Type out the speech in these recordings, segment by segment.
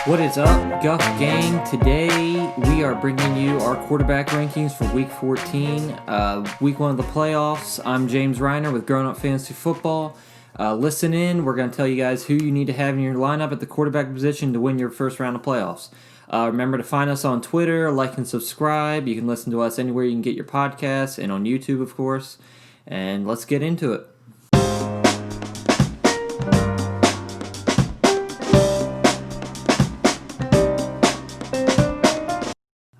What is up, Guff Gang? Today we are bringing you our quarterback rankings for Week 14, Week 1 of the playoffs. I'm James Reiner with Grown Up Fantasy Football. Listen in, we're going to tell you guys who you need to have in your lineup at the quarterback position to win your first round of playoffs. Remember to find us on Twitter, like and subscribe. You can listen to us anywhere you can get your podcasts and on YouTube, of course. And let's get into it.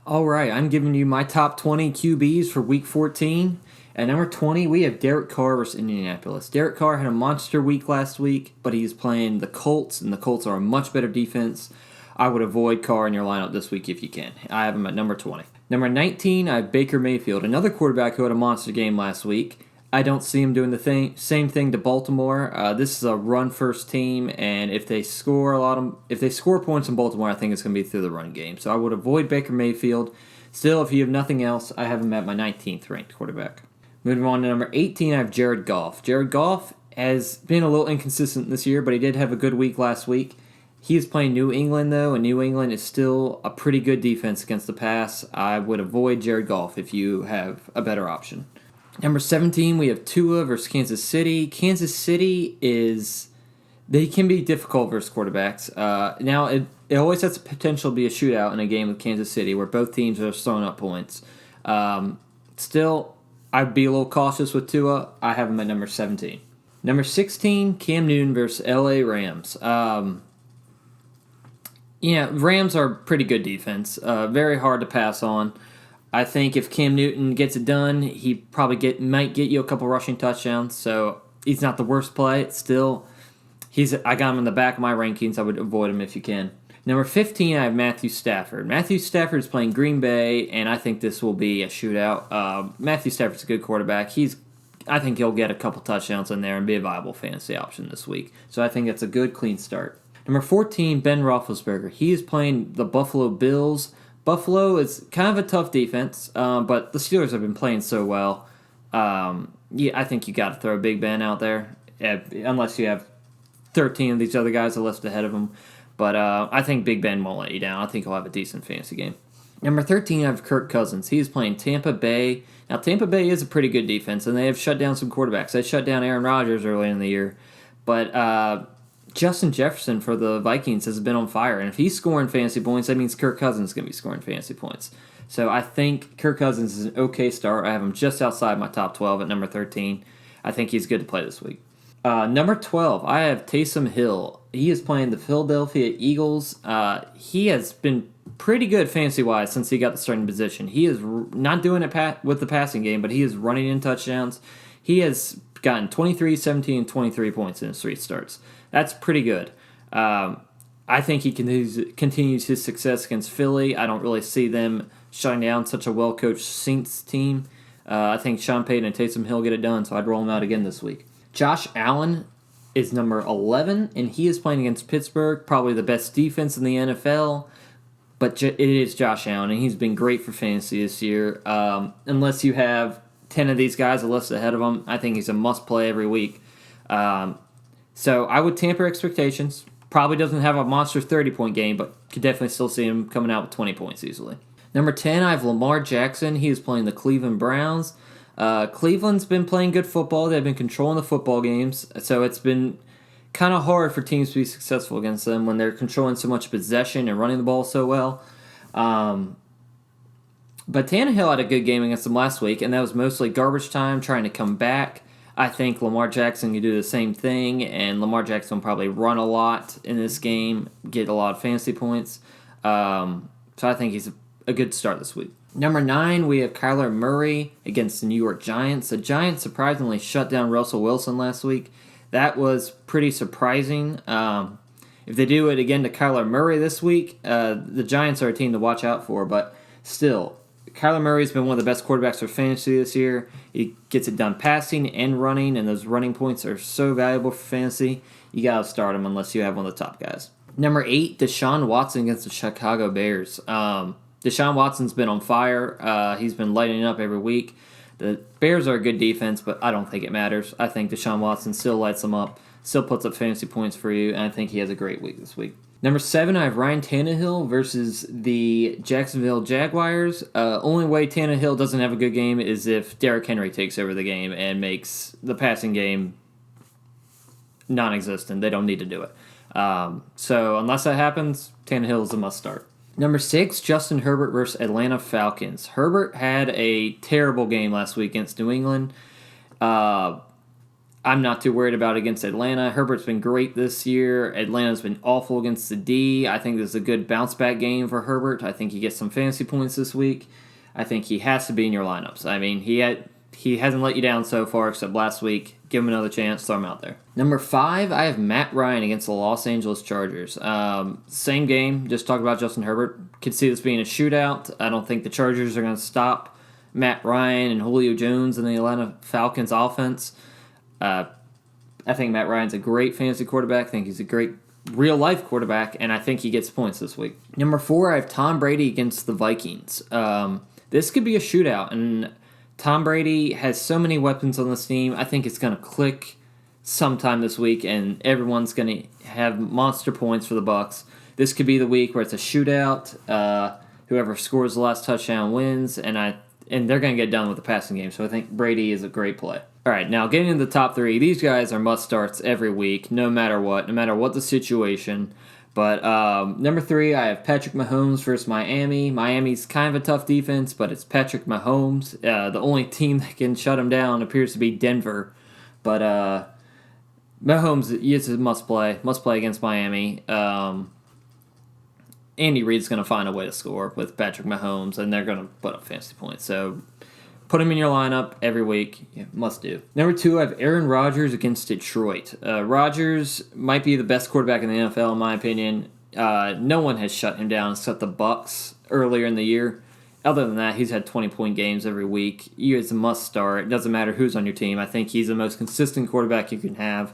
All right, I'm giving you my top 20 QBs for Week 14. At number 20, we have Derek Carr versus Indianapolis. Derek Carr had a monster week last week, but he's playing the Colts, and the Colts are a much better defense. I would avoid Carr in your lineup this week if you can. I have him at number 20. Number 19, I have Baker Mayfield, another quarterback who had a monster game last week. I don't see him doing the same thing to Baltimore. This is a run-first team, and if they score points in Baltimore, I think it's going to be through the run game. So I would avoid Baker Mayfield. Still, if you have nothing else, I have him at my 19th ranked quarterback. Moving on to number 18, I have Jared Goff. Jared Goff has been a little inconsistent this year, but he did have a good week last week. He is playing New England, though, and New England is still a pretty good defense against the pass. I would avoid Jared Goff if you have a better option. Number 17, we have Tua versus Kansas City. Kansas City they can be difficult versus quarterbacks. Now, it always has the potential to be a shootout in a game with Kansas City where both teams are throwing up points. Still, I'd be a little cautious with Tua. I have him at number 17. Number 16, Cam Newton versus LA Rams. Rams are pretty good defense. Very hard to pass on. I think if Cam Newton gets it done, he probably might get you a couple rushing touchdowns. So he's not the worst play. Still, I got him in the back of my rankings. I would avoid him if you can. Number 15, I have Matthew Stafford. Matthew Stafford is playing Green Bay, and I think this will be a shootout. Matthew Stafford's a good quarterback. I think he'll get a couple touchdowns in there and be a viable fantasy option this week. So I think that's a good, clean start. Number 14, Ben Roethlisberger. He is playing the Buffalo Bills. Buffalo is kind of a tough defense, but the Steelers have been playing so well. I think you got to throw Big Ben out there, unless you have 13 of these other guys that left ahead of him. But I think Big Ben won't let you down. I think he'll have a decent fantasy game. Number 13, I have Kirk Cousins. He is playing Tampa Bay. Now, Tampa Bay is a pretty good defense, and they have shut down some quarterbacks. They shut down Aaron Rodgers early in the year. But Justin Jefferson for the Vikings has been on fire. And if he's scoring fantasy points, that means Kirk Cousins is going to be scoring fantasy points. So I think Kirk Cousins is an okay start. I have him just outside my top 12 at number 13. I think he's good to play this week. Number 12, I have Taysom Hill. He is playing the Philadelphia Eagles. He has been pretty good fantasy-wise since he got the starting position. He is not doing it with the passing game, but he is running in touchdowns. He has gotten 23, 17, and 23 points in his 3 starts. That's pretty good. I think he continues his success against Philly. I don't really see them shutting down such a well-coached Saints team. I think Sean Payton and Taysom Hill get it done, so I'd roll him out again this week. Josh Allen is number 11, and he is playing against Pittsburgh, probably the best defense in the NFL. But it is Josh Allen, and he's been great for fantasy this year. Unless you have 10 of these guys listed ahead of him, I think he's a must-play every week. So I would temper expectations. Probably doesn't have a monster 30-point game, but could definitely still see him coming out with 20 points easily. Number 10, I have Lamar Jackson. He is playing the Cleveland Browns. Cleveland's been playing good football. They've been controlling the football games, so it's been kind of hard for teams to be successful against them when they're controlling so much possession and running the ball so well. But Tannehill had a good game against them last week, and that was mostly garbage time, trying to come back. I think Lamar Jackson can do the same thing, and Lamar Jackson will probably run a lot in this game, get a lot of fantasy points. So I think he's a good start this week. Number 9, we have Kyler Murray against the New York Giants. The Giants surprisingly shut down Russell Wilson last week. That was pretty surprising. If they do it again to Kyler Murray this week, the Giants are a team to watch out for, but still, Kyler Murray's been one of the best quarterbacks for fantasy this year. He gets it done passing and running, and those running points are so valuable for fantasy. You got to start him unless you have one of the top guys. Number 8, Deshaun Watson against the Chicago Bears. Deshaun Watson's been on fire. He's been lighting up every week. The Bears are a good defense, but I don't think it matters. I think Deshaun Watson still lights them up, still puts up fantasy points for you, and I think he has a great week this week. Number 7, I have Ryan Tannehill versus the Jacksonville Jaguars. Only way Tannehill doesn't have a good game is if Derrick Henry takes over the game and makes the passing game non-existent. They don't need to do it. So unless that happens, Tannehill is a must-start. Number 6, Justin Herbert versus Atlanta Falcons. Herbert had a terrible game last week against New England. I'm not too worried about against Atlanta. Herbert's been great this year. Atlanta's been awful against the D. I think this is a good bounce-back game for Herbert. I think he gets some fantasy points this week. I think he has to be in your lineups. I mean, he hasn't let you down so far except last week. Give him another chance. Throw him out there. Number 5, I have Matt Ryan against the Los Angeles Chargers. Same game. Just talked about Justin Herbert. Could see this being a shootout. I don't think the Chargers are going to stop Matt Ryan and Julio Jones in the Atlanta Falcons offense. I think Matt Ryan's a great fantasy quarterback. I think he's a great real-life quarterback, and I think he gets points this week. Number 4, I have Tom Brady against the Vikings. This could be a shootout, and Tom Brady has so many weapons on this team. I think it's going to click sometime this week, and everyone's going to have monster points for the Bucs. This could be the week where it's a shootout. Whoever scores the last touchdown wins, and they're going to get done with the passing game. So I think Brady is a great play. All right, now getting into the top 3, these guys are must-starts every week, no matter what the situation. But number 3, I have Patrick Mahomes versus Miami. Miami's kind of a tough defense, but it's Patrick Mahomes. The only team that can shut him down appears to be Denver. But Mahomes is a must-play against Miami. Andy Reid's going to find a way to score with Patrick Mahomes, and they're going to put up fantasy points. So put him in your lineup every week. Yeah, must do. Number 2, I have Aaron Rodgers against Detroit. Rodgers might be the best quarterback in the NFL, in my opinion. No one has shut him down except the Bucs earlier in the year. Other than that, he's had 20-point games every week. He is a must-start. It doesn't matter who's on your team. I think he's the most consistent quarterback you can have.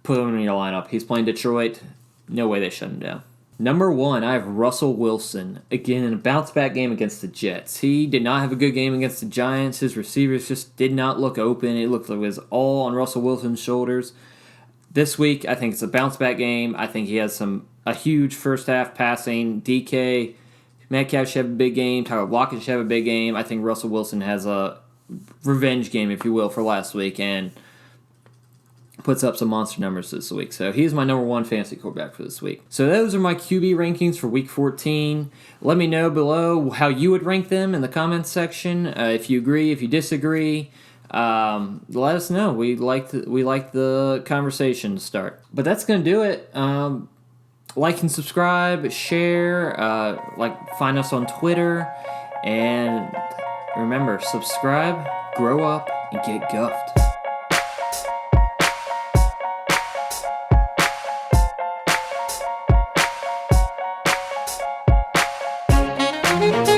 Put him in your lineup. He's playing Detroit. No way they shut him down. Number 1, I have Russell Wilson. Again, in a bounce-back game against the Jets. He did not have a good game against the Giants. His receivers just did not look open. It looked like it was all on Russell Wilson's shoulders. This week, I think it's a bounce-back game. I think he has a huge first-half passing. DK, Metcalf should have a big game. Tyler Lockett should have a big game. I think Russell Wilson has a revenge game, if you will, for last week, and puts up some monster numbers this week. So he's my number 1 fantasy quarterback for this week. So those are my QB rankings for week 14. Let me know below how you would rank them in the comments section. If you agree, if you disagree, let us know. We like the conversation to start. But that's going to do it. Like and subscribe, share, find us on Twitter, and remember, subscribe, grow up, and get guffed. Thank you.